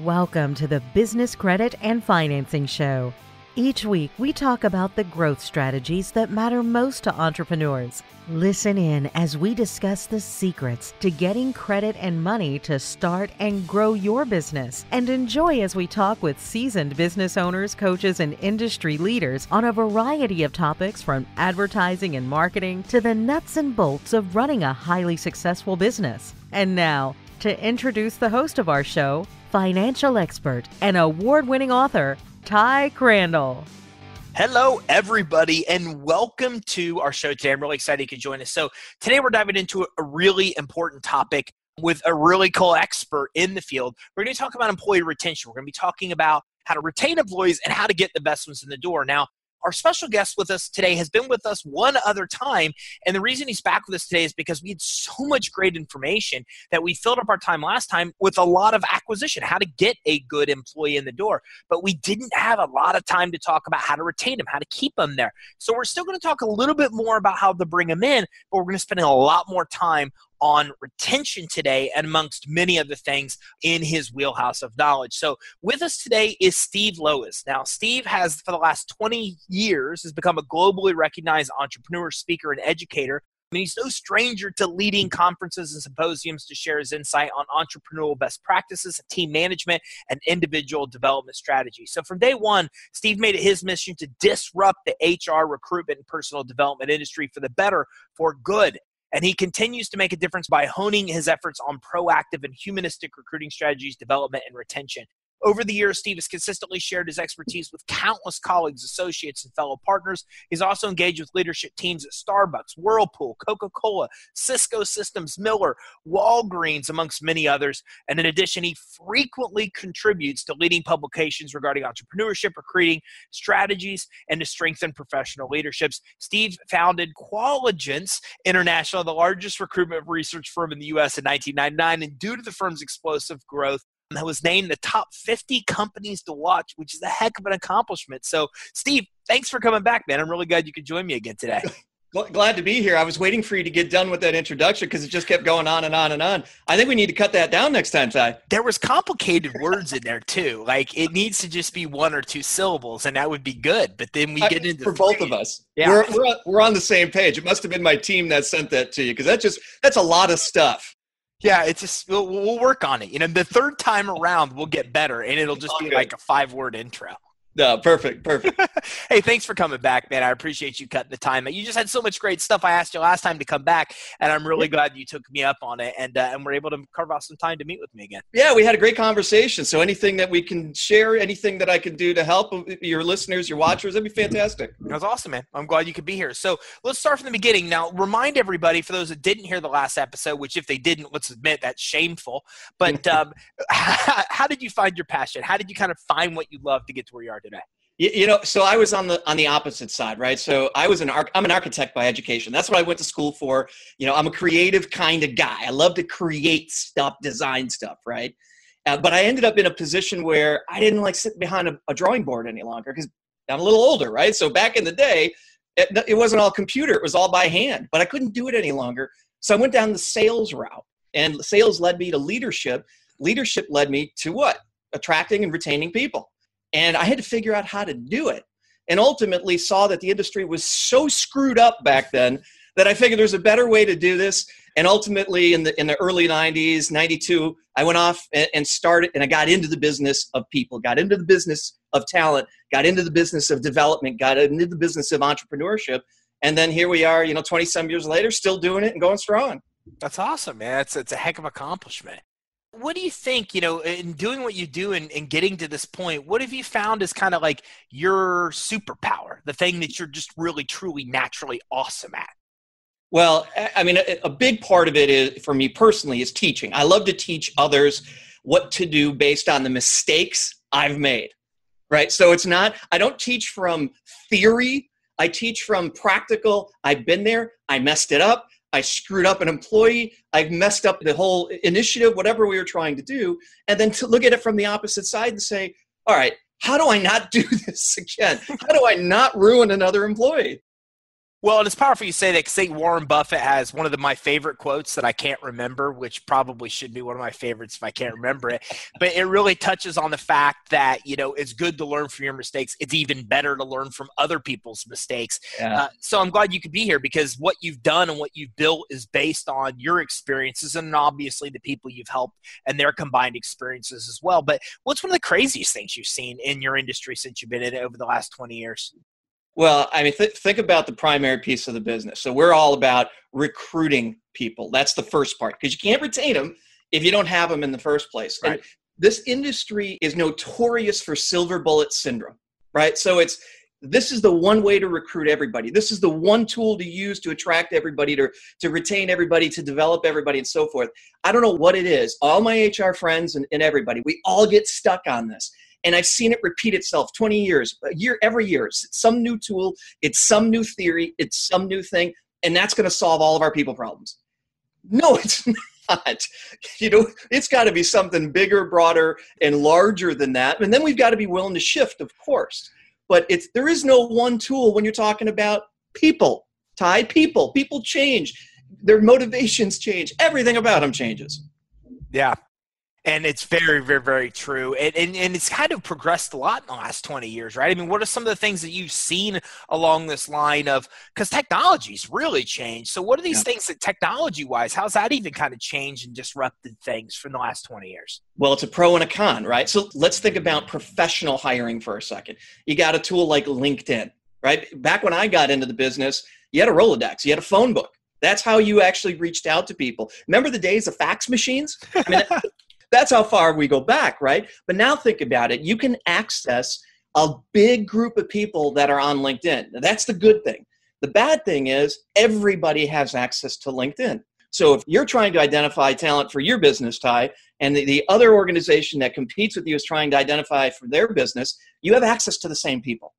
Welcome to the Business Credit and Financing Show. Each week, we talk about the growth strategies that matter most to entrepreneurs. Listen in as we discuss the secrets to getting credit and money to start and grow your business. And enjoy as we talk with seasoned business owners, coaches, and industry leaders on a variety of topics from advertising and marketing to the nuts and bolts of running a highly successful business. And now, to introduce the host of our show, financial expert and award-winning author, Ty Crandall. Hello, everybody, and welcome to our show today. I'm really excited you could join us. So today we're diving into a really important topic with a really cool expert in the field. We're going to talk about employee retention. We're going to be talking about how to retain employees and how to get the best ones in the door. Now, our special guest with us today has been with us one other time, and the reason he's back with us today is because we had so much great information that we filled up our time last time with a lot of acquisition, how to get a good employee in the door. But we didn't have a lot of time to talk about how to retain them, how to keep them there. So we're still going to talk a little bit more about how to bring them in, but we're going to spend a lot more time on retention today and amongst many other things in his wheelhouse of knowledge. So with us today is Steve Lowiz. Now, Steve has, for the last 20 years, has become a globally recognized entrepreneur, speaker, and educator. I mean, he's no stranger to leading conferences and symposiums to share his insight on entrepreneurial best practices, team management, and individual development strategies. So from day one, Steve made it his mission to disrupt the HR, recruitment, and personal development industry for the better, for good. And he continues to make a difference by honing his efforts on proactive and humanistic recruiting strategies, development, and retention. Over the years, Steve has consistently shared his expertise with countless colleagues, associates, and fellow partners. He's also engaged with leadership teams at Starbucks, Whirlpool, Coca-Cola, Cisco Systems, Miller, Walgreens, amongst many others. And in addition, he frequently contributes to leading publications regarding entrepreneurship, recruiting strategies, and to strengthen professional leaderships. Steve founded Qualigence International, the largest recruitment research firm in the U.S. in 1999, and due to the firm's explosive growth, that was named the top 50 companies to watch, which is a heck of an accomplishment. So, Steve, thanks for coming back, man. I'm really glad you could join me again today. Glad to be here. I was waiting for you to get done with that introduction because it just kept going on and on and on. I think we need to cut that down next time, Ty. There was complicated words in there, too. Like, it needs to just be one or two syllables, and that would be good. But then we get into for both of us. Yeah. We're on the same page. It must have been my team that sent that to you because that's a lot of stuff. Yeah, it's just we'll work on it. You know, the third time around we'll get better, and it'll just be like a 5-word intro. No, perfect. Hey, thanks for coming back, man. I appreciate you cutting the time. You just had so much great stuff. I asked you last time to come back, and I'm really glad you took me up on it, and we're able to carve out some time to meet with me again. Yeah, we had a great conversation. So anything that we can share, anything that I can do to help your listeners, your watchers, that'd be fantastic. That's awesome, man. I'm glad you could be here. So let's start from the beginning. Now, remind everybody, for those that didn't hear the last episode, which if they didn't, let's admit that's shameful, but how did you find your passion? How did you kind of find what you love to get to where you are today? You know, so I was on the opposite side, right? So I'm an architect by education. That's what I went to school for. You know, I'm a creative kind of guy. I love to create stuff, design stuff, right? But I ended up in a position where I didn't like sitting behind a drawing board any longer because I'm a little older, right? So back in the day, it wasn't all computer. It was all by hand, but I couldn't do it any longer. So I went down the sales route, and sales led me to leadership. Leadership led me to what? Attracting and retaining people. And I had to figure out how to do it, and ultimately saw that the industry was so screwed up back then that I figured there's a better way to do this. And ultimately in the early 90s, 92, I went off and started, and I got into the business of people, got into the business of talent, got into the business of development, got into the business of entrepreneurship. And then here we are, 20 some years later, still doing it and going strong. That's awesome, man. It's a heck of an accomplishment. What do you think, in doing what you do and getting to this point, what have you found is kind of like your superpower, the thing that you're just really, truly, naturally awesome at? Well, I mean, a big part of it is, for me personally, is teaching. I love to teach others what to do based on the mistakes I've made, right? So I don't teach from theory. I teach from practical. I've been there. I messed it up. I screwed up an employee. I've messed up the whole initiative, whatever we were trying to do. And then to look at it from the opposite side and say, all right, how do I not do this again? How do I not ruin another employee? Well, it's powerful you say that because Warren Buffett has one of my favorite quotes that I can't remember, which probably should be one of my favorites if I can't remember it. But it really touches on the fact that, it's good to learn from your mistakes. It's even better to learn from other people's mistakes. Yeah. So I'm glad you could be here because what you've done and what you've built is based on your experiences and obviously the people you've helped and their combined experiences as well. But what's one of the craziest things you've seen in your industry since you've been in it over the last 20 years? Well, I mean, think about the primary piece of the business. So we're all about recruiting people. That's the first part because you can't retain them if you don't have them in the first place. Right. And this industry is notorious for silver bullet syndrome, right? So this is the one way to recruit everybody. This is the one tool to use to attract everybody, to retain everybody, to develop everybody, and so forth. I don't know what it is. All my HR friends and everybody, we all get stuck on this. And I've seen it repeat itself 20 years, every year. It's some new tool, it's some new theory, it's some new thing, and that's going to solve all of our people problems. No, it's not. It's got to be something bigger, broader, and larger than that. And then we've got to be willing to shift, of course. But there is no one tool when you're talking about people, Ty. People change. Their motivations change. Everything about them changes. Yeah. And it's very, very, very true. And it's kind of progressed a lot in the last 20 years, right? I mean, what are some of the things that you've seen along this line of, because technology's really changed. So what are these things that technology-wise, how's that even kind of changed and disrupted things from the last 20 years? Well, it's a pro and a con, right? So let's think about professional hiring for a second. You got a tool like LinkedIn, right? Back when I got into the business, you had a Rolodex, you had a phone book. That's how you actually reached out to people. Remember the days of fax machines? I mean, that's how far we go back, right? But now think about it. You can access a big group of people that are on LinkedIn. Now, that's the good thing. The bad thing is everybody has access to LinkedIn. So if you're trying to identify talent for your business, Ty, and the other organization that competes with you is trying to identify for their business, you have access to the same people.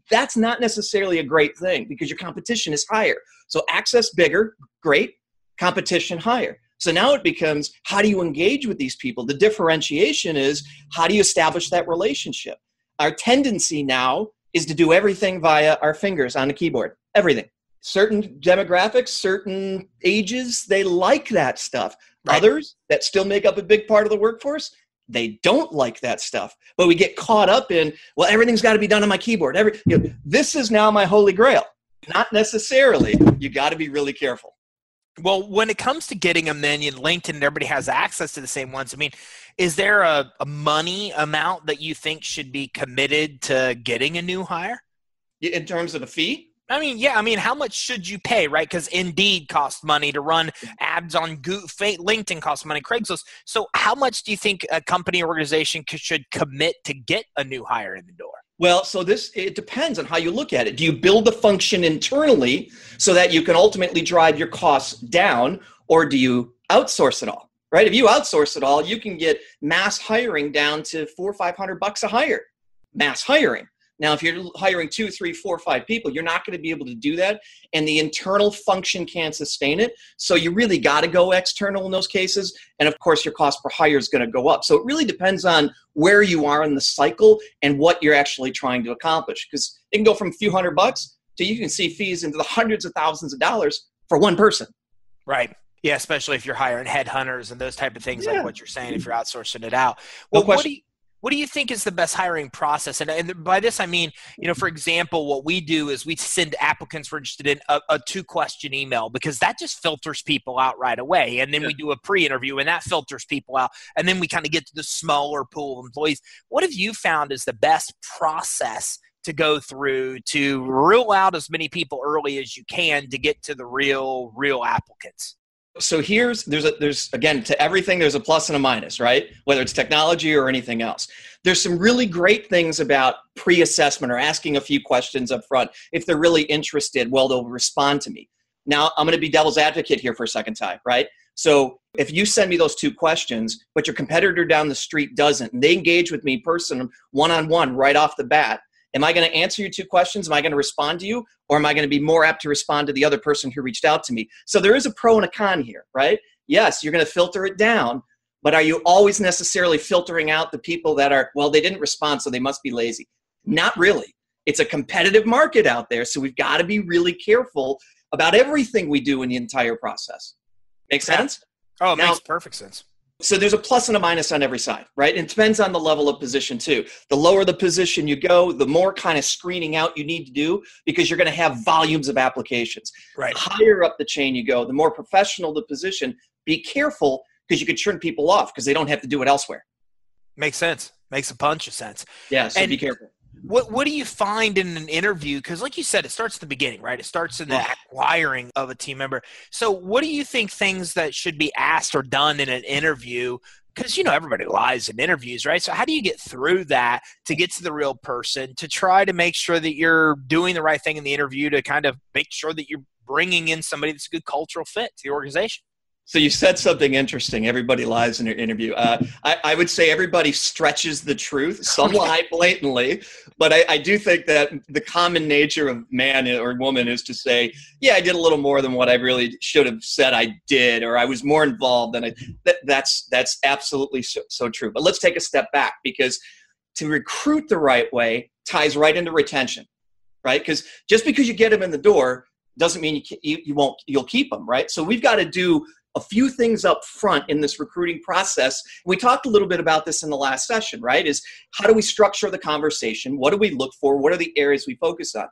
That's not necessarily a great thing because your competition is higher. So access bigger, great, competition higher. So now it becomes, how do you engage with these people? The differentiation is, how do you establish that relationship? Our tendency now is to do everything via our fingers on the keyboard, everything. Certain demographics, certain ages, they like that stuff. Right. Others that still make up a big part of the workforce, they don't like that stuff. But we get caught up in, well, everything's got to be done on my keyboard. This is now my holy grail. Not necessarily. You got to be really careful. Well, when it comes to getting them then in LinkedIn and everybody has access to the same ones, I mean, is there a money amount that you think should be committed to getting a new hire? In terms of a fee? I mean, yeah. I mean, how much should you pay, right? Because Indeed costs money to run ads on LinkedIn costs money, Craigslist. So how much do you think a company or organization should commit to get a new hire in the door? Well, so it depends on how you look at it. Do you build the function internally so that you can ultimately drive your costs down, or do you outsource it all, right? If you outsource it all, you can get mass hiring down to $400 or $500 a hire, mass hiring. Now, if you're hiring 2, 3, 4, 5 people, you're not going to be able to do that, and the internal function can't sustain it. So you really got to go external in those cases, and of course, your cost per hire is going to go up. So it really depends on where you are in the cycle and what you're actually trying to accomplish, because it can go from a few $100 to you can see fees into the hundreds of thousands of dollars for one person. Right. Yeah, especially if you're hiring headhunters and those type of things, like what you're saying, if you're outsourcing it out. Well, what do you think is the best hiring process? And by this, I mean, for example, what we do is we send applicants we're interested in a 2-question email, because that just filters people out right away. And then we do a pre-interview and that filters people out. And then we kind of get to the smaller pool of employees. What have you found is the best process to go through to rule out as many people early as you can to get to the real applicants? So there's again, to everything, there's a plus and a minus, right? Whether it's technology or anything else. There's some really great things about pre-assessment or asking a few questions up front. If they're really interested, well, they'll respond to me. Now, I'm going to be devil's advocate here for a second, Ty, right? So if you send me those 2 questions, but your competitor down the street doesn't, and they engage with me person one-on-one right off the bat, am I going to answer your 2 questions? Am I going to respond to you? Or am I going to be more apt to respond to the other person who reached out to me? So there is a pro and a con here, right? Yes, you're going to filter it down, but are you always necessarily filtering out the people that are, well, they didn't respond, so they must be lazy? Not really. It's a competitive market out there, so we've got to be really careful about everything we do in the entire process. Make sense? Oh, it Now, makes perfect sense. so there's a plus and a minus on every side, right? And it depends on the level of position too. The lower the position you go, the more kind of screening out you need to do because you're going to have volumes of applications. Right. The higher up the chain you go, the more professional the position. Be careful because you could turn people off because they don't have to do it elsewhere. Makes sense. Makes a bunch of sense. Yeah, so And be careful. what do you find in an interview? Because like you said, it starts at the beginning, right? It starts in the acquiring of a team member. So what do you think things that should be asked or done in an interview? Because, everybody lies in interviews, right? So how do you get through that to get to the real person, to try to make sure that you're doing the right thing in the interview, to kind of make sure that you're bringing in somebody that's a good cultural fit to the organization? So you said something interesting. Everybody lies in your interview. I would say everybody stretches the truth. Some lie blatantly, but I do think that the common nature of man or woman is to say, yeah, I did a little more than what I really should have said I did, or I was more involved than that's absolutely so true. But let's take a step back, because to recruit the right way ties right into retention, right? Because just because you get them in the door doesn't mean you'll keep them, right? So we've got to do a few things up front in this recruiting process. We talked a little bit about this in the last session, right? Is how do we structure the conversation? What do we look for? What are the areas we focus on?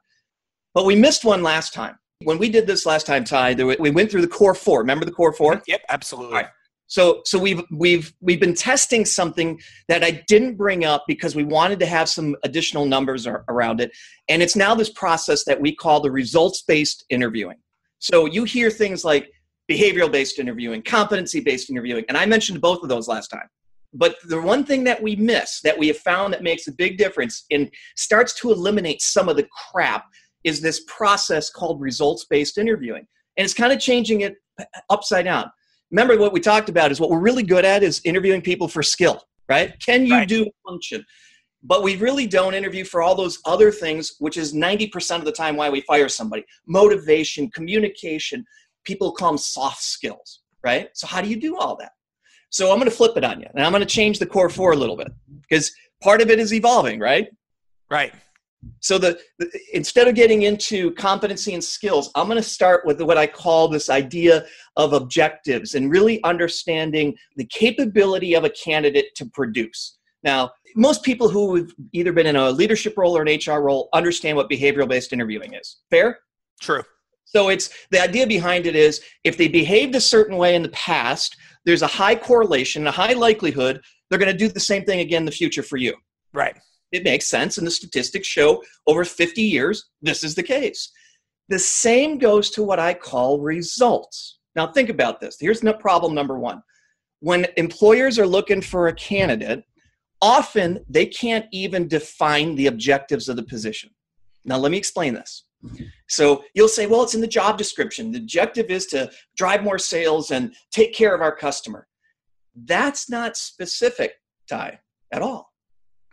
But we missed one last time. When we did this last time, Ty, we went through the core four. Remember the core four? Yep, absolutely. All right. So we've been testing something that I didn't bring up because we wanted to have some additional numbers around it. And it's now this process that we call the results-based interviewing. So you hear things like behavioral-based interviewing, competency-based interviewing, and I mentioned both of those last time. But the one thing that we miss, that we have found that makes a big difference and starts to eliminate some of the crap, is this process called results-based interviewing. And it's kind of changing it upside down. Remember, what we talked about is what we're really good at is interviewing people for skill, right? Can you do a function? But we really don't interview for all those other things, which is 90% of the time why we fire somebody. Motivation, communication, people call them soft skills, right? So how do you do all that? So I'm going to flip it on you, and I'm going to change the core four a little bit, because part of it is evolving, right? Right. So instead of getting into competency and skills, I'm going to start with what I call this idea of objectives and really understanding the capability of a candidate to produce. Now, most people who have either been in a leadership role or an HR role understand what behavioral-based interviewing is. Fair? True. So it's the idea behind it is if they behaved a certain way in the past, there's a high correlation, a high likelihood they're going to do the same thing again in the future for you. Right. It makes sense, and the statistics show over 50 years this is the case. The same goes to what I call results. Now think about this. Here's problem number one. When employers are looking for a candidate, often they can't even define the objectives of the position. Now let me explain this. So you'll say, well, it's in the job description. The objective is to drive more sales and take care of our customer. That's not specific, Ty, at all.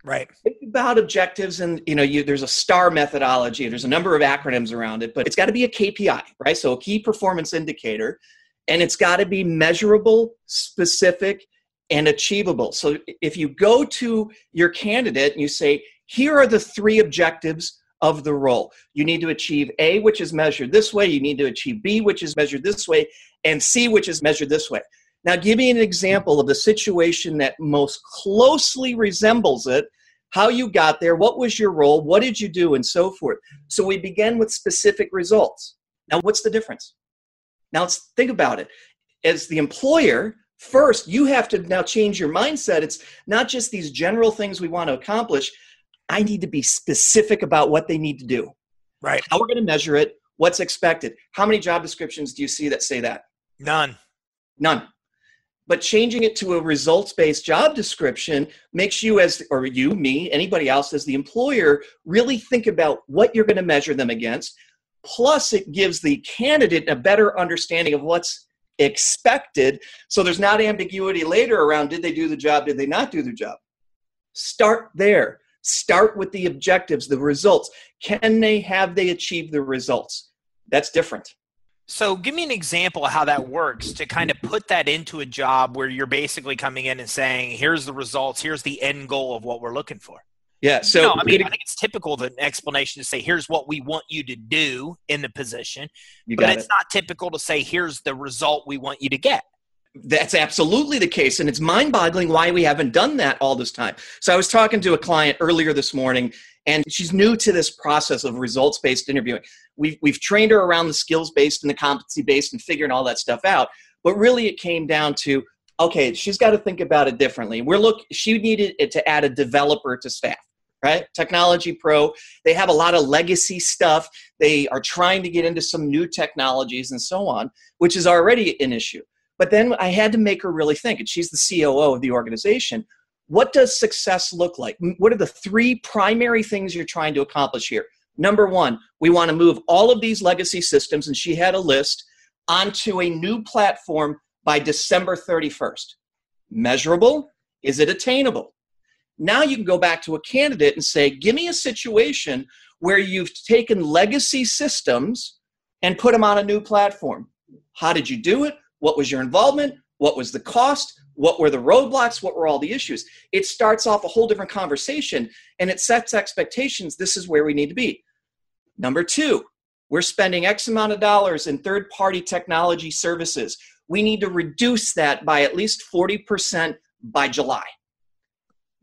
Right. Think about objectives, and there's a STAR methodology. There's a number of acronyms around it, but it's got to be a KPI, right? So a key performance indicator, and it's got to be measurable, specific, and achievable. So if you go to your candidate and you say, here are the 3 objectives of the role. You need to achieve A, which is measured this way. You need to achieve B, which is measured this way, and C, which is measured this way. Now, give me an example of the situation that most closely resembles it, how you got there, what was your role, what did you do, and so forth. So we begin with specific results. Now, what's the difference? Now, let's think about it. As the employer, first, you have to now change your mindset. It's not just these general things we want to accomplish. I need to be specific about what they need to do. Right. How we're going to measure it, what's expected. How many job descriptions do you see that say that? None. But changing it to a results-based job description makes you me, anybody else as the employer, really think about what you're going to measure them against. Plus, it gives the candidate a better understanding of what's expected. So there's not ambiguity later around, did they do the job, did they not do the job? Start there. Start with the objectives, the results. Have they achieved the results? That's different. So give me an example of how that works to kind of put that into a job where you're basically coming in and saying, here's the results, here's the end goal of what we're looking for. Yeah. So no, I mean, I think it's typical of an explanation to say, here's what we want you to do in the position. But it's not typical to say, here's the result we want you to get. That's absolutely the case. And it's mind-boggling why we haven't done that all this time. So I was talking to a client earlier this morning, and she's new to this process of results-based interviewing. We've trained her around the skills-based and the competency-based and figuring all that stuff out. But really it came down to, okay, she's got to think about it differently. She needed it to add a developer to staff, right? Technology pro. They have a lot of legacy stuff. They are trying to get into some new technologies and so on, which is already an issue. But then I had to make her really think, and she's the COO of the organization. What does success look like? What are the 3 primary things you're trying to accomplish here? Number 1, we want to move all of these legacy systems, and she had a list, onto a new platform by December 31st. Measurable? Is it attainable? Now you can go back to a candidate and say, give me a situation where you've taken legacy systems and put them on a new platform. How did you do it? What was your involvement? What was the cost? What were the roadblocks? What were all the issues? It starts off a whole different conversation, and it sets expectations. This is where we need to be. Number 2, we're spending X amount of dollars in third-party technology services. We need to reduce that by at least 40% by July.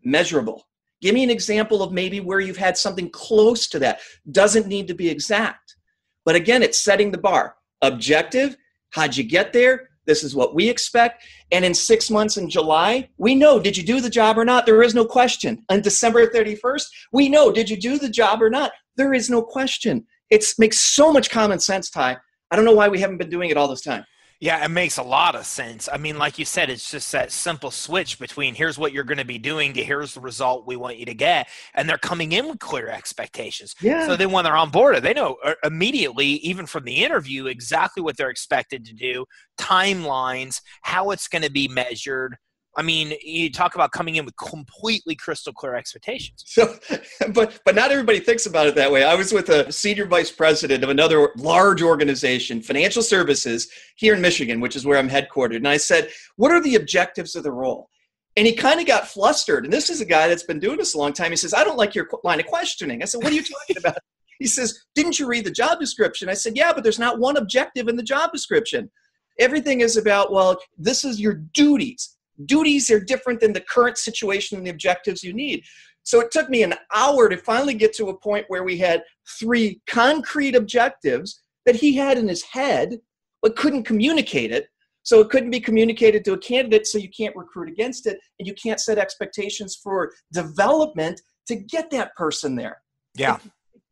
Measurable. Give me an example of maybe where you've had something close to that. Doesn't need to be exact. But again, it's setting the bar. Objective. How'd you get there? This is what we expect. And in 6 months in July, we know, did you do the job or not? There is no question. On December 31st, we know, did you do the job or not? There is no question. It makes so much common sense, Ty. I don't know why we haven't been doing it all this time. Yeah, it makes a lot of sense. I mean, like you said, it's just that simple switch between here's what you're going to be doing to here's the result we want you to get. And they're coming in with clear expectations. Yeah. So then when they're on board, they know immediately, even from the interview, exactly what they're expected to do, timelines, how it's going to be measured. I mean, you talk about coming in with completely crystal clear expectations. So, but not everybody thinks about it that way. I was with a senior vice president of another large organization, financial services, here in Michigan, which is where I'm headquartered. And I said, what are the objectives of the role? And he kind of got flustered. And this is a guy that's been doing this a long time. He says, I don't like your line of questioning. I said, what are you talking about? He says, didn't you read the job description? I said, yeah, but there's not one objective in the job description. Everything is about, well, this is your duties. Duties are different than the current situation and the objectives you need. So it took me an hour to finally get to a point where we had 3 concrete objectives that he had in his head, but couldn't communicate it. So it couldn't be communicated to a candidate, so you can't recruit against it, and you can't set expectations for development to get that person there. Yeah.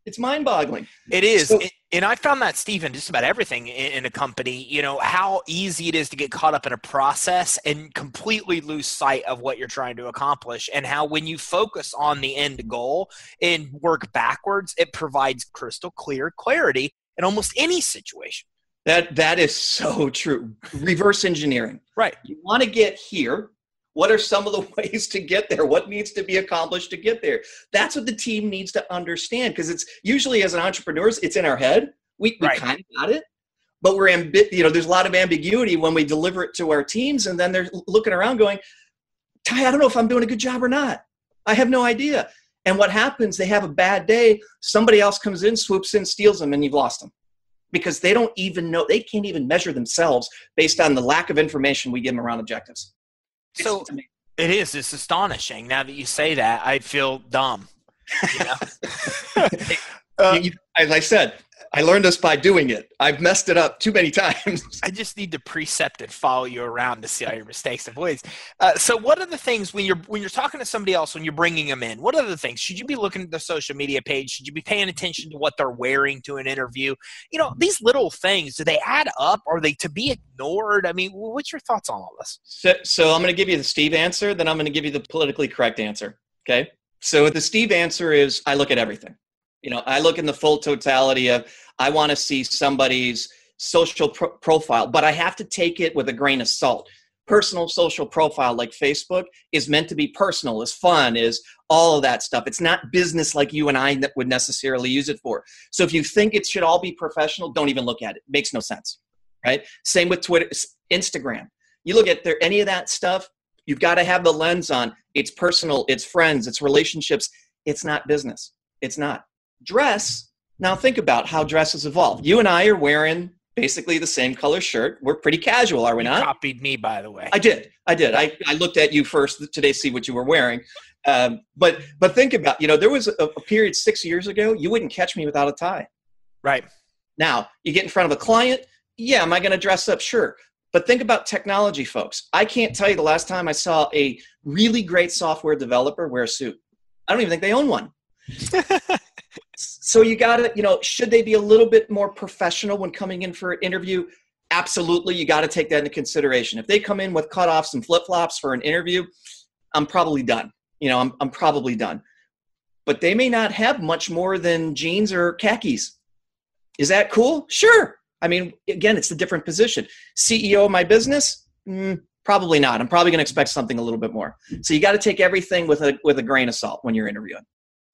It's mind-boggling. It is. So, and I found that, Stephen, just about everything in a company, you know, how easy it is to get caught up in a process and completely lose sight of what you're trying to accomplish, and how when you focus on the end goal and work backwards, it provides crystal clear clarity in almost any situation. That is so true. Reverse engineering. Right. You want to get here. What are some of the ways to get there? What needs to be accomplished to get there? That's what the team needs to understand, because it's usually, as an entrepreneur, it's in our head. We kind of got it, but there's a lot of ambiguity when we deliver it to our teams, and then they're looking around going, Ty, I don't know if I'm doing a good job or not. I have no idea. And what happens, they have a bad day, somebody else comes in, swoops in, steals them, and you've lost them. Because they don't even know, they can't even measure themselves based on the lack of information we give them around objectives. So it's astonishing. Now that you say that, I feel dumb. You know? As I said, I learned this by doing it. I've messed it up too many times. I just need to precept and follow you around to see all your mistakes and voids. So what are the things when you're talking to somebody else, when you're bringing them in, what are the things? Should you be looking at the social media page? Should you be paying attention to what they're wearing to an interview? You know, these little things, do they add up? Are they to be ignored? I mean, what's your thoughts on all this? So I'm going to give you the Steve answer, then I'm going to give you the politically correct answer. Okay. So the Steve answer is, I look at everything. You know, I look in the full totality of, I want to see somebody's social profile, but I have to take it with a grain of salt. Personal social profile like Facebook is meant to be personal, is fun, is all of that stuff. It's not business like you and I that would necessarily use it for. So if you think it should all be professional, don't even look at it. It makes no sense, right? Same with Twitter, Instagram. You look at any of that stuff, you've got to have the lens on. It's personal, it's friends, it's relationships. It's not business. It's not. Dress, now think about how dress has evolved. You and I are wearing basically the same color shirt. We're pretty casual, are we not? You copied me, by the way. I did. I looked at you first today to see what you were wearing. But think about, there was a period 6 years ago, you wouldn't catch me without a tie. Right. Now, you get in front of a client. Yeah, am I going to dress up? Sure. But think about technology, folks. I can't tell you the last time I saw a really great software developer wear a suit. I don't even think they own one. So you got to, should they be a little bit more professional when coming in for an interview? Absolutely. You got to take that into consideration. If they come in with cutoffs and flip-flops for an interview, I'm probably done. I'm probably done. But they may not have much more than jeans or khakis. Is that cool? Sure. I mean, again, it's a different position. CEO of my business? Probably not. I'm probably going to expect something a little bit more. So you got to take everything with a grain of salt when you're interviewing.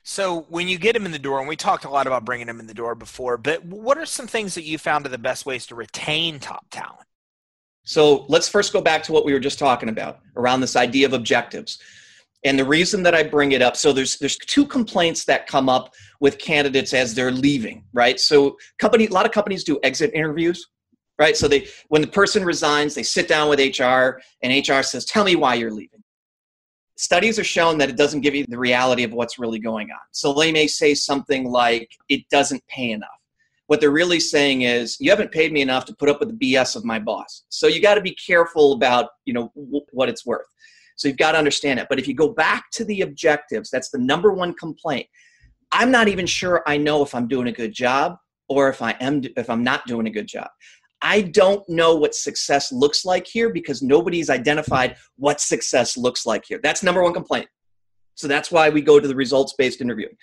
So when you get them in the door, and we talked a lot about bringing them in the door before, but what are some things that you found are the best ways to retain top talent? So let's first go back to what we were just talking about around this idea of objectives. And the reason that I bring it up, so there's two complaints that come up with candidates as they're leaving, right? So a lot of companies do exit interviews, right? So when the person resigns, they sit down with HR, and HR says, tell me why you're leaving. Studies are shown that it doesn't give you the reality of what's really going on. So they may say something like, it doesn't pay enough. What they're really saying is, you haven't paid me enough to put up with the BS of my boss. So you got to be careful about, what it's worth. So you've got to understand it. But if you go back to the objectives, that's the number one complaint. I'm not even sure I know if I'm doing a good job or if I'm not doing a good job. I don't know what success looks like here because nobody's identified what success looks like here. That's number one complaint. So that's why we go to the results-based interviewing.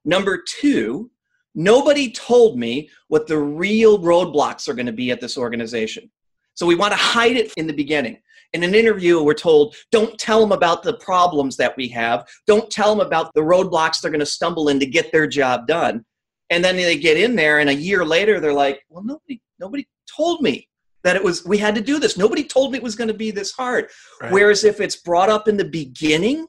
Number two, nobody told me what the real roadblocks are going to be at this organization. So we want to hide it in the beginning. In an interview, we're told, don't tell them about the problems that we have. Don't tell them about the roadblocks they're going to stumble in to get their job done. And then they get in there, and a year later, they're like, well, nobody told me that we had to do this. Nobody told me it was going to be this hard. Right. Whereas if it's brought up in the beginning,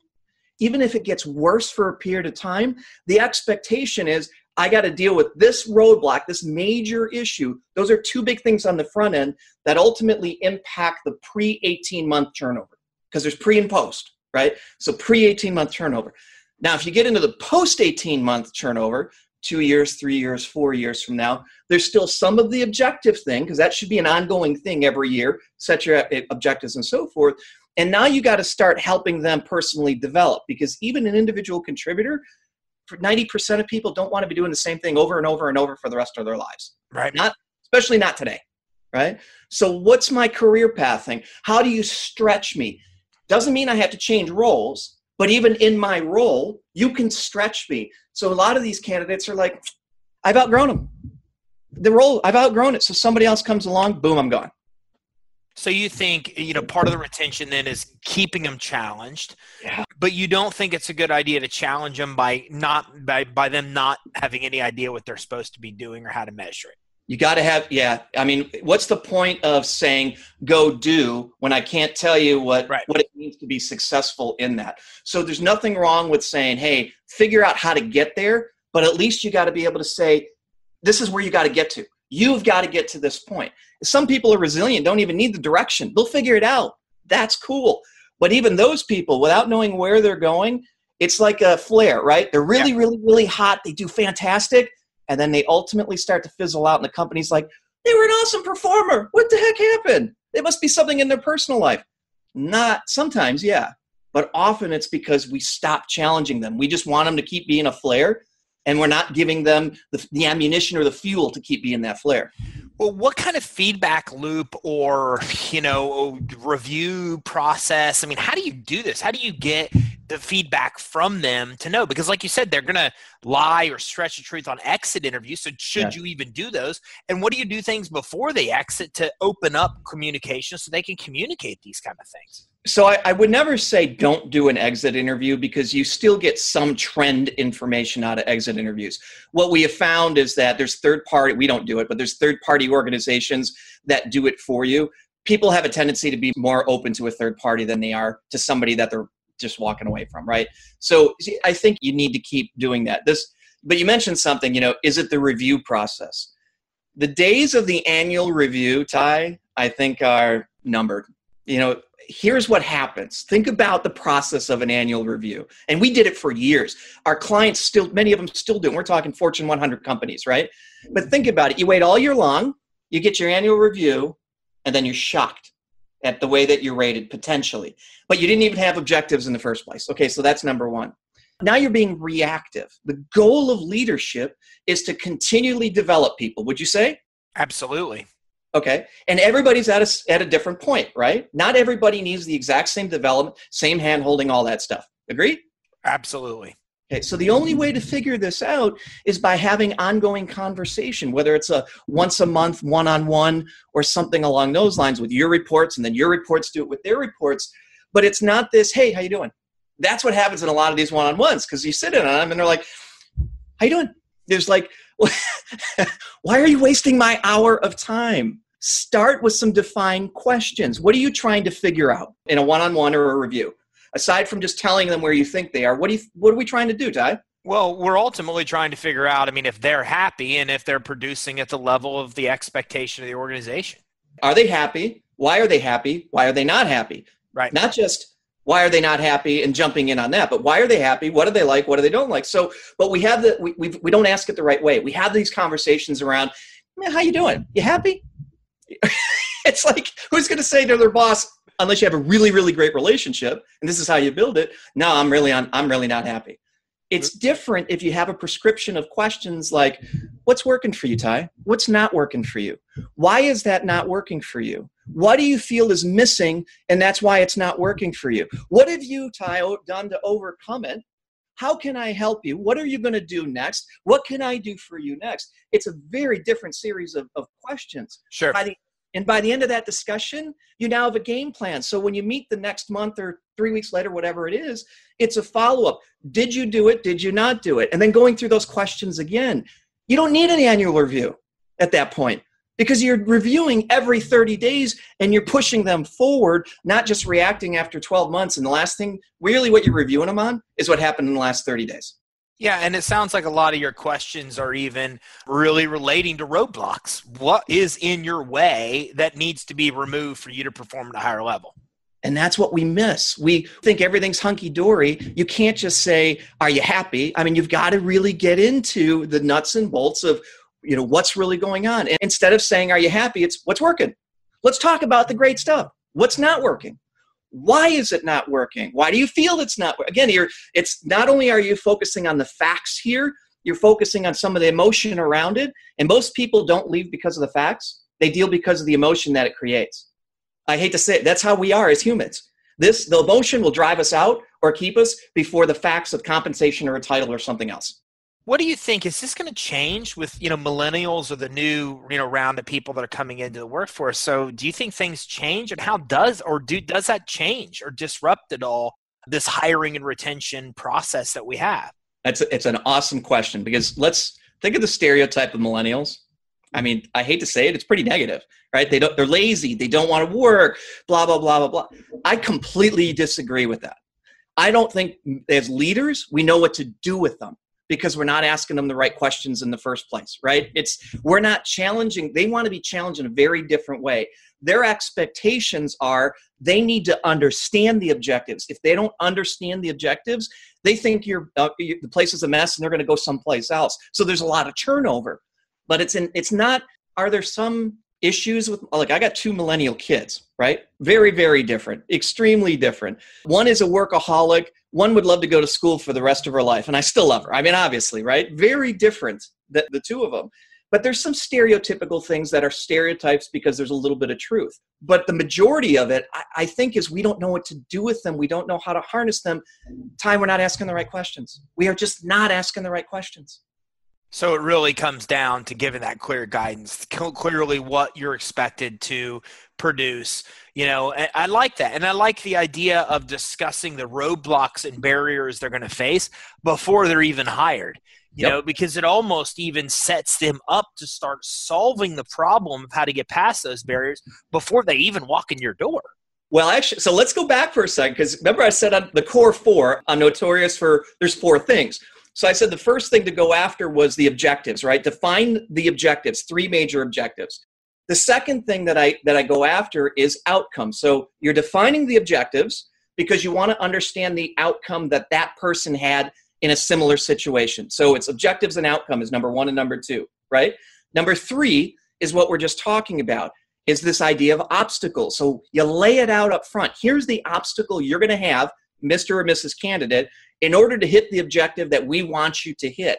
even if it gets worse for a period of time, the expectation is, I got to deal with this roadblock, this major issue. Those are two big things on the front end that ultimately impact the pre-18-month turnover, because there's pre and post, right? So pre-18-month turnover. Now, if you get into the post-18-month turnover, 2 years, 3 years, 4 years from now, there's still some of the objective thing, because that should be an ongoing thing every year, set your objectives and so forth. And now you got to start helping them personally develop, because even an individual contributor, 90% of people don't want to be doing the same thing over and over and over for the rest of their lives. Right. Especially not today. Right. So what's my career path thing? How do you stretch me? Doesn't mean I have to change roles, but even in my role, you can stretch me. So a lot of these candidates are like, I've outgrown them. The role, I've outgrown it. So somebody else comes along, boom, I'm gone. So you think, part of the retention then is keeping them challenged, yeah. But you don't think it's a good idea to challenge them by them not having any idea what they're supposed to be doing or how to measure it. You got to have, yeah. I mean, what's the point of saying, go do, when I can't tell you what it means to be successful in that? So there's nothing wrong with saying, hey, figure out how to get there, but at least you got to be able to say, this is where you got to get to. You've got to get to this point. Some people are resilient, don't even need the direction. They'll figure it out. That's cool. But even those people, without knowing where they're going, it's like a flare, right? They're really, really, really hot. They do fantastic. And then they ultimately start to fizzle out. And the company's like, they were an awesome performer. What the heck happened? There must be something in their personal life. Not sometimes, yeah. But often it's because we stop challenging them. We just want them to keep being a flare. And we're not giving them the ammunition or the fuel to keep being that flare. Well, what kind of feedback loop or, review process? I mean, how do you do this? How do you get the feedback from them to know? Because like you said, they're going to lie or stretch the truth on exit interviews. So should you even do those? And what do you do things before they exit to open up communication so they can communicate these kind of things? So I would never say don't do an exit interview, because you still get some trend information out of exit interviews. What we have found is that there's we don't do it, but there's third-party organizations that do it for you. People have a tendency to be more open to a third party than they are to somebody that they're just walking away from, right? So I think you need to keep doing that. But you mentioned something, is it the review process? The days of the annual review, Ty, I think are numbered. Here's what happens. Think about the process of an annual review. And we did it for years. Our clients many of them still do. We're talking Fortune 100 companies, right? But think about it. You wait all year long, you get your annual review, and then you're shocked at the way that you're rated potentially. But you didn't even have objectives in the first place. Okay, so that's number one. Now you're being reactive. The goal of leadership is to continually develop people. Would you say? Absolutely. Okay. And everybody's at a different point, right? Not everybody needs the exact same development, same hand holding, all that stuff. Agree? Absolutely. Okay. So the only way to figure this out is by having ongoing conversation, whether it's a once a month, one-on-one, or something along those lines with your reports, and then your reports do it with their reports. But it's not this, hey, how you doing? That's what happens in a lot of these one-on-ones, because you sit in on them and they're like, how you doing? There's like, why are you wasting my hour of time? Start with some defined questions. What are you trying to figure out in a one-on-one or a review? Aside from just telling them where you think they are, what are we trying to do, Ty? Well, we're ultimately trying to figure out, if they're happy and if they're producing at the level of the expectation of the organization. Are they happy? Why are they happy? Why are they not happy? Right. Not just why are they not happy and jumping in on that, but why are they happy? What do they like? What do they don't like? So, but we have we don't ask it the right way. We have these conversations around, how you doing? You happy? It's like, who's going to say to their boss, unless you have a really, really great relationship, and this is how you build it, no, I'm really not happy. It's different if you have a prescription of questions like, what's working for you, Ty? What's not working for you? Why is that not working for you? What do you feel is missing, and that's why it's not working for you? What have you, Ty, done to overcome it? How can I help you? What are you going to do next? What can I do for you next? It's a very different series of questions. Sure. By the end of that discussion, you now have a game plan. So when you meet the next month or 3 weeks later, whatever it is, it's a follow-up. Did you do it? Did you not do it? And then going through those questions again. You don't need an annual review at that point, because you're reviewing every 30 days and you're pushing them forward, not just reacting after 12 months. And the last thing, really what you're reviewing them on is what happened in the last 30 days. Yeah, and it sounds like a lot of your questions are even really relating to roadblocks. What is in your way that needs to be removed for you to perform at a higher level? And that's what we miss. We think everything's hunky-dory. You can't just say, are you happy? You've got to really get into the nuts and bolts of, what's really going on. And instead of saying, are you happy? It's what's working. Let's talk about the great stuff. What's not working? Why is it not working? Why do you feel it's not working? Again, it's not only are you focusing on the facts here, you're focusing on some of the emotion around it. And most people don't leave because of the facts. They deal because of the emotion that it creates. I hate to say it, that's how we are as humans. The emotion will drive us out or keep us before the facts of compensation or a title or something else. What do you think? Is this going to change with, millennials or the new, round of people that are coming into the workforce? So do you think things change, and how does that change or disrupt at all this hiring and retention process that we have? It's an awesome question, because let's think of the stereotype of millennials. I hate to say it, it's pretty negative, right? They're lazy. They don't want to work, blah, blah, blah, blah, blah. I completely disagree with that. I don't think as leaders, we know what to do with them, because we're not asking them the right questions in the first place, right? We're not challenging. They want to be challenged in a very different way. Their expectations are they need to understand the objectives. If they don't understand the objectives, they think the place is a mess and they're going to go someplace else. So there's a lot of turnover. But it's not, are there some issues with, like, I got 2 millennial kids, right? Very, very different, extremely different. One is a workaholic. One would love to go to school for the rest of her life. And I still love her. Obviously, right? Very different, the two of them. But there's some stereotypical things that are stereotypes because there's a little bit of truth. But the majority of it, I think, is we don't know what to do with them. We don't know how to harness them. We're not asking the right questions. We are just not asking the right questions. So it really comes down to giving that clear guidance, clearly what you're expected to produce. I like that. And I like the idea of discussing the roadblocks and barriers they're going to face before they're even hired, because it almost even sets them up to start solving the problem of how to get past those barriers before they even walk in your door. Well, actually, so let's go back for a second, because remember I said on the core four, I'm notorious for, there's four things. So I said the first thing to go after was the objectives, right? Define the objectives, three major objectives. The second thing that I go after is outcomes. So you're defining the objectives because you want to understand the outcome that that person had in a similar situation. So it's objectives and outcome is number one and number two, right? Number three is what we're just talking about, is this idea of obstacles. So you lay it out up front. Here's the obstacle you're going to have, Mr. or Mrs. Candidate, in order to hit the objective that we want you to hit.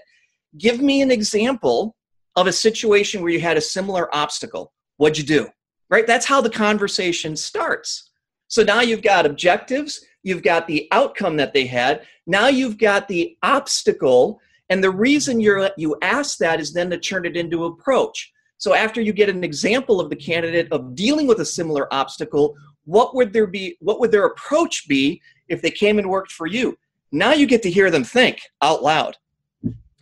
Give me an example of a situation where you had a similar obstacle. What'd you do? Right? That's how the conversation starts. So now you've got objectives, you've got the outcome that they had, now you've got the obstacle, and the reason you ask that is then to turn it into approach. So after you get an example of the candidate of dealing with a similar obstacle, what would their approach be if they came and worked for you? Now you get to hear them think out loud.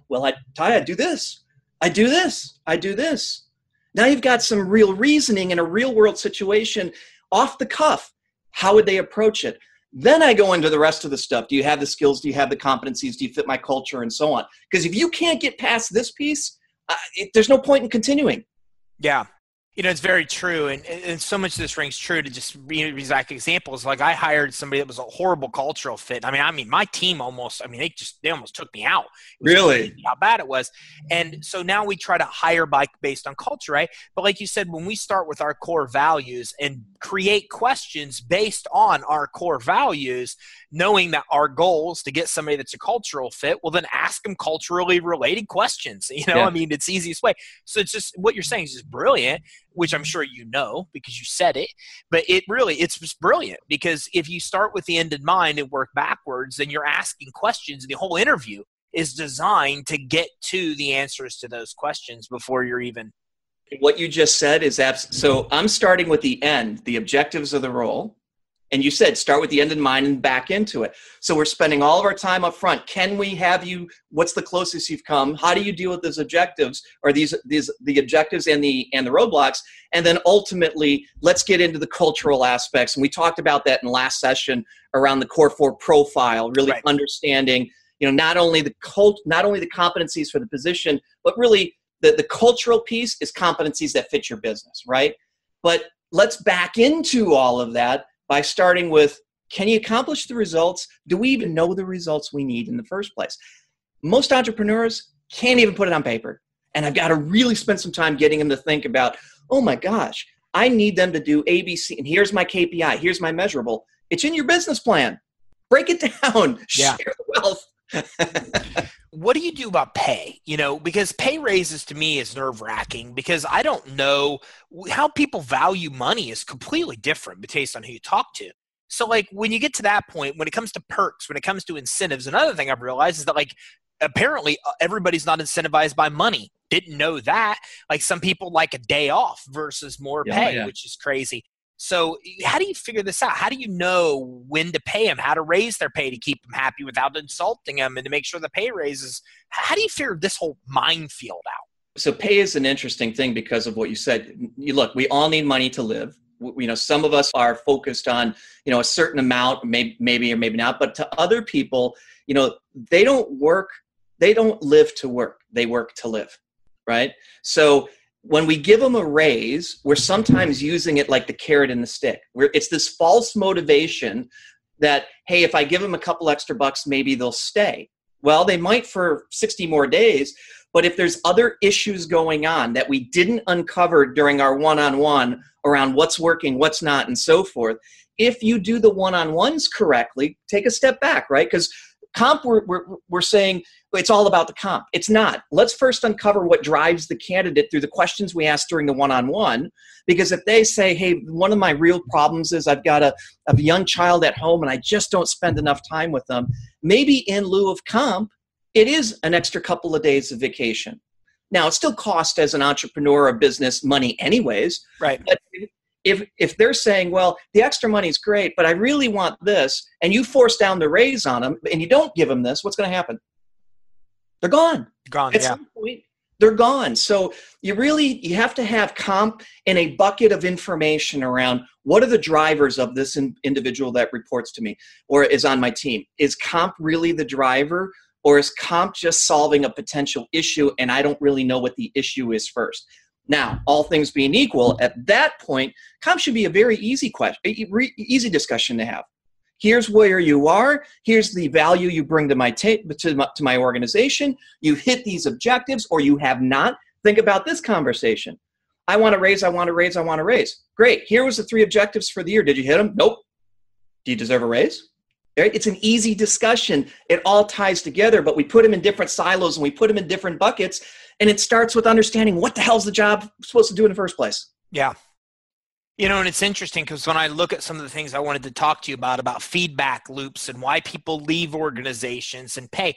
Well, I do this. I do this. I do this. Now you've got some real reasoning in a real world situation off the cuff. How would they approach it? Then I go into the rest of the stuff. Do you have the skills? Do you have the competencies? Do you fit my culture? And so on. Because if you can't get past this piece, there's no point in continuing. Yeah. It's very true. And so much of this rings true to just be exact examples. Like I hired somebody that was a horrible cultural fit. I mean, my team they almost took me out. Really? How bad it was. And so now we try to hire based on culture, right? But like you said, when we start with our core values and create questions based on our core values, knowing that our goal is to get somebody that's a cultural fit, well, then ask them culturally related questions. Yeah. I mean, it's the easiest way. So it's just what you're saying is just brilliant, which I'm sure you know because you said it. But it's just brilliant because if you start with the end in mind and work backwards, then you're asking questions, and the whole interview is designed to get to the answers to those questions before you're even. What you just said is so I'm starting with the end, the objectives of the role. And you said start with the end in mind and back into it. So we're spending all of our time up front. Can we have you? What's the closest you've come? How do you deal with those objectives, or the objectives and the roadblocks? And then ultimately, let's get into the cultural aspects. And we talked about that in last session around the core four profile, really right. Understanding, not only the competencies for the position, but really the cultural piece is competencies that fit your business, right? But let's back into all of that by starting with, can you accomplish the results? Do we even know the results we need in the first place? Most entrepreneurs can't even put it on paper. And I've got to really spend some time getting them to think about, oh my gosh, I need them to do A, B, C, and here's my KPI, here's my measurable. It's in your business plan. Break it down, Yeah. Share the wealth. What do you do about pay? Because pay raises to me is nerve-wracking because I don't know how people value money is completely different based on who you talk to. So like when you get to that point, when it comes to perks, when it comes to incentives, another thing I've realized is that like apparently everybody's not incentivized by money. Didn't know that. Like some people like a day off versus more pay, which is crazy. So how do you figure this out? How do you know when to pay them, how to raise their pay to keep them happy without insulting them and to make sure the pay raises? How do you figure this whole minefield out? So pay is an interesting thing because of what you said. Look, we all need money to live. Some of us are focused on, a certain amount, maybe or maybe not. But to other people, they don't live to work. They work to live, right? So when we give them a raise, we're sometimes using it like the carrot and the stick. It's this false motivation that, hey, if I give them a couple extra bucks, maybe they'll stay. Well, they might for 60 more days, but if there's other issues going on that we didn't uncover during our one-on-one around what's working, what's not, and so forth, if you do the one-on-ones correctly, take a step back, right? Because comp, we're saying it's all about the comp. It's not. Let's first uncover what drives the candidate through the questions we ask during the one-on-one. Because if they say, hey, one of my real problems is I've got a young child at home and I just don't spend enough time with them, maybe in lieu of comp, it is an extra couple of days of vacation. Now, it still costs as an entrepreneur or business money anyways. Right. But if they're saying, well, the extra money is great, but I really want this, and you force down the raise on them and you don't give them this, what's going to happen? They're gone. Gone, At yeah. some point, They're gone. So you have to have comp in a bucket of information around what are the drivers of this individual that reports to me or is on my team. Is comp really the driver, or is comp just solving a potential issue and I don't really know what the issue is first? Now, all things being equal, at that point, comp should be a very easy discussion to have. Here's where you are. Here's the value you bring to my organization. You hit these objectives or you have not. Think about this conversation. I want to raise, I want to raise, I want to raise. Great. Here was the 3 objectives for the year. Did you hit them? Nope. Do you deserve a raise? Right? It's an easy discussion. It all ties together, but we put them in different silos and we put them in different buckets. And it starts with understanding what the hell's the job supposed to do in the first place. Yeah. And it's interesting because when I look at some of the things I wanted to talk to you about feedback loops and why people leave organizations and pay,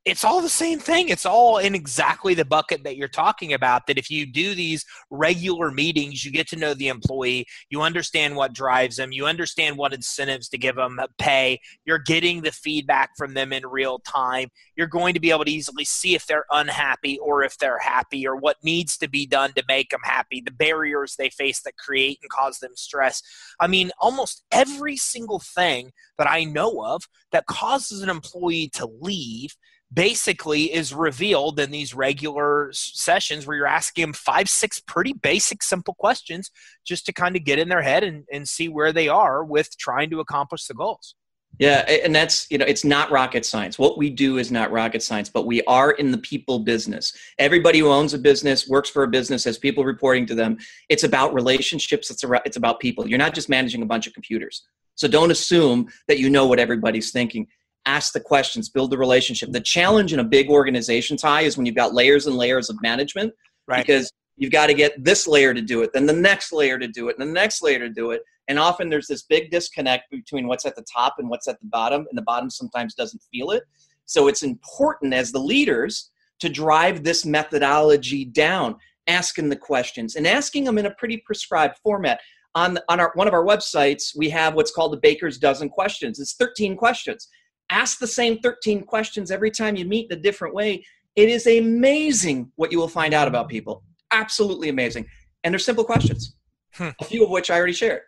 it's all the same thing. It's all in exactly the bucket that you're talking about, that if you do these regular meetings, you get to know the employee, you understand what drives them, you understand what incentives to give them pay, you're getting the feedback from them in real time, you're going to be able to easily see if they're unhappy or if they're happy or what needs to be done to make them happy, the barriers they face that create and cause them stress. I mean, almost every single thing that I know of that causes an employee to leave basically is revealed in these regular sessions where you're asking them 5, 6 pretty basic, simple questions just to kind of get in their head and see where they are with trying to accomplish the goals. Yeah, and that's, it's not rocket science. What we do is not rocket science, but we are in the people business. Everybody who owns a business, works for a business, has people reporting to them. It's about relationships. It's about people. You're not just managing a bunch of computers. So don't assume that you know what everybody's thinking. Ask the questions, build the relationship. The challenge in a big organization, Ty, is when you've got layers and layers of management, right? Because you've got to get this layer to do it, then the next layer to do it, and the next layer to do it. And often there's this big disconnect between what's at the top and what's at the bottom, and the bottom sometimes doesn't feel it. So it's important as the leaders to drive this methodology down, asking the questions and asking them in a pretty prescribed format. On one of our websites, we have what's called the Baker's Dozen questions. It's 13 questions. Ask the same 13 questions every time you meet in a different way. It is amazing what you will find out about people. Absolutely amazing. And they're simple questions, a few of which I already shared.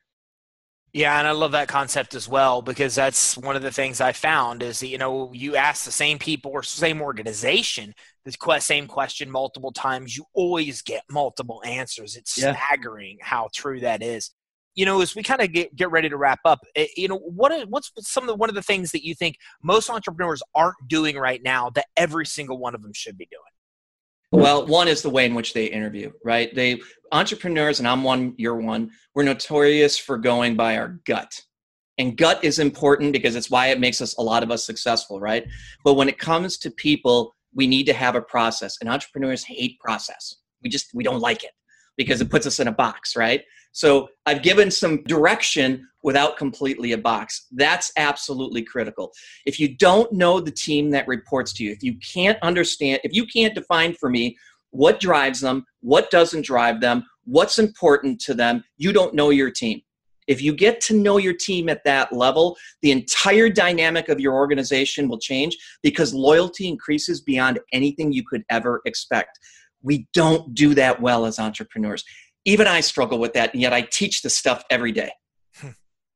Yeah, and I love that concept as well, because that's one of the things I found is that, you ask the same people or same organization the same question multiple times, you always get multiple answers. It's staggering how true that is. As we kind of get ready to wrap up, what's one of the things that you think most entrepreneurs aren't doing right now that every single one of them should be doing? Well, one is the way in which they interview, right? Entrepreneurs, and I'm one, you're one, we're notorious for going by our gut. And gut is important because it's why it makes a lot of us successful, right? But when it comes to people, we need to have a process. And entrepreneurs hate process. We don't like it because it puts us in a box, right? So I've given some direction without completely a box. That's absolutely critical. If you don't know the team that reports to you, if you can't define for me what drives them, what doesn't drive them, what's important to them, you don't know your team. If you get to know your team at that level, the entire dynamic of your organization will change because loyalty increases beyond anything you could ever expect. We don't do that well as entrepreneurs. Even I struggle with that, and yet I teach this stuff every day.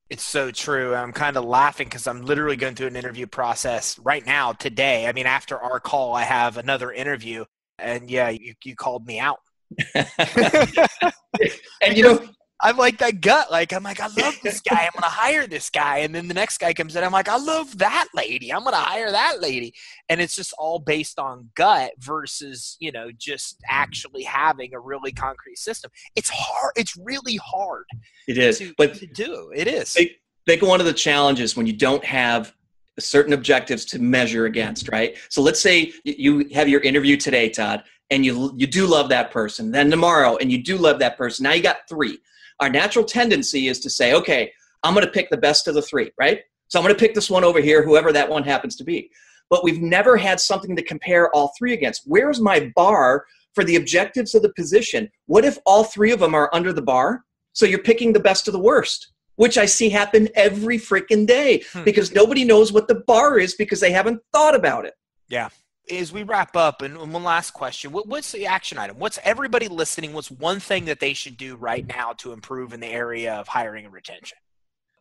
It's so true. I'm kind of laughing because I'm literally going through an interview process right now, today. I mean, after our call, I have another interview, and yeah, you called me out. And I'm like that gut. I'm like, I love this guy. I'm going to hire this guy. And then the next guy comes in. I'm like, I love that lady. I'm going to hire that lady. And it's just all based on gut versus, just actually having a really concrete system. It's hard. It's really hard. It is. To do. It is. I think one of the challenges when you don't have certain objectives to measure against, right? So let's say you have your interview today, Todd, and you do love that person. Then tomorrow, and you do love that person. Now you got 3. Our natural tendency is to say, okay, I'm going to pick the best of the 3, right? So I'm going to pick this one over here, whoever that one happens to be. But we've never had something to compare all 3 against. Where's my bar for the objectives of the position? What if all 3 of them are under the bar? So you're picking the best of the worst, which I see happen every freaking day because nobody knows what the bar is because they haven't thought about it. Yeah. As we wrap up, and one last question, what's the action item? What's everybody listening? What's one thing that they should do right now to improve in the area of hiring and retention?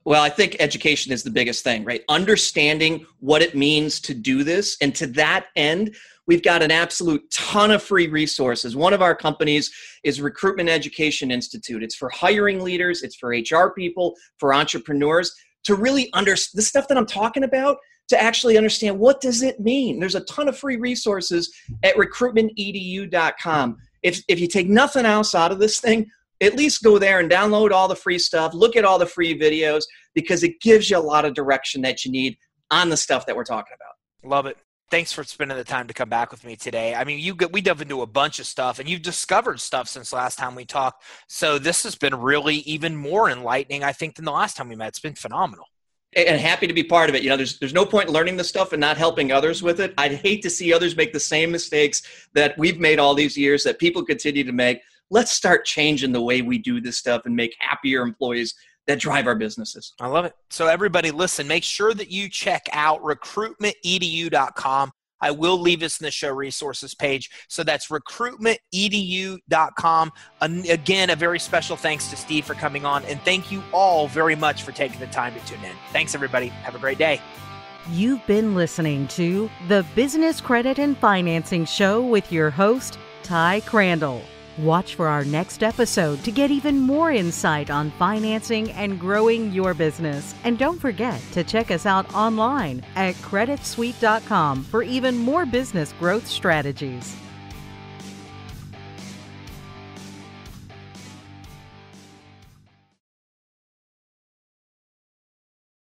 Well, I think education is the biggest thing, right? Understanding what it means to do this. And to that end, we've got an absolute ton of free resources. One of our companies is Recruitment Education Institute. It's for hiring leaders. It's for HR people, for entrepreneurs to really understand the stuff that I'm talking about, to actually understand what does it mean. There's a ton of free resources at recruitmentedu.com. If you take nothing else out of this thing, at least go there and download all the free stuff, look at all the free videos, because it gives you a lot of direction that you need on the stuff that we're talking about. Love it. Thanks for spending the time to come back with me today. I mean, we dove into a bunch of stuff, and you've discovered stuff since last time we talked. So this has been really even more enlightening, I think, than the last time we met. It's been phenomenal. And happy to be part of it. You know, there's no point in learning this stuff and not helping others with it. I'd hate to see others make the same mistakes that we've made all these years, that people continue to make. Let's start changing the way we do this stuff and make happier employees that drive our businesses. I love it. So everybody listen, make sure that you check out recruitmentedu.com. I will leave this in the show resources page. So that's recruitmentedu.com. And again, a very special thanks to Steve for coming on. And thank you all very much for taking the time to tune in. Thanks, everybody. Have a great day. You've been listening to the Business Credit and Financing Show with your host, Ty Crandall. Watch for our next episode to get even more insight on financing and growing your business. And don't forget to check us out online at creditsuite.com for even more business growth strategies.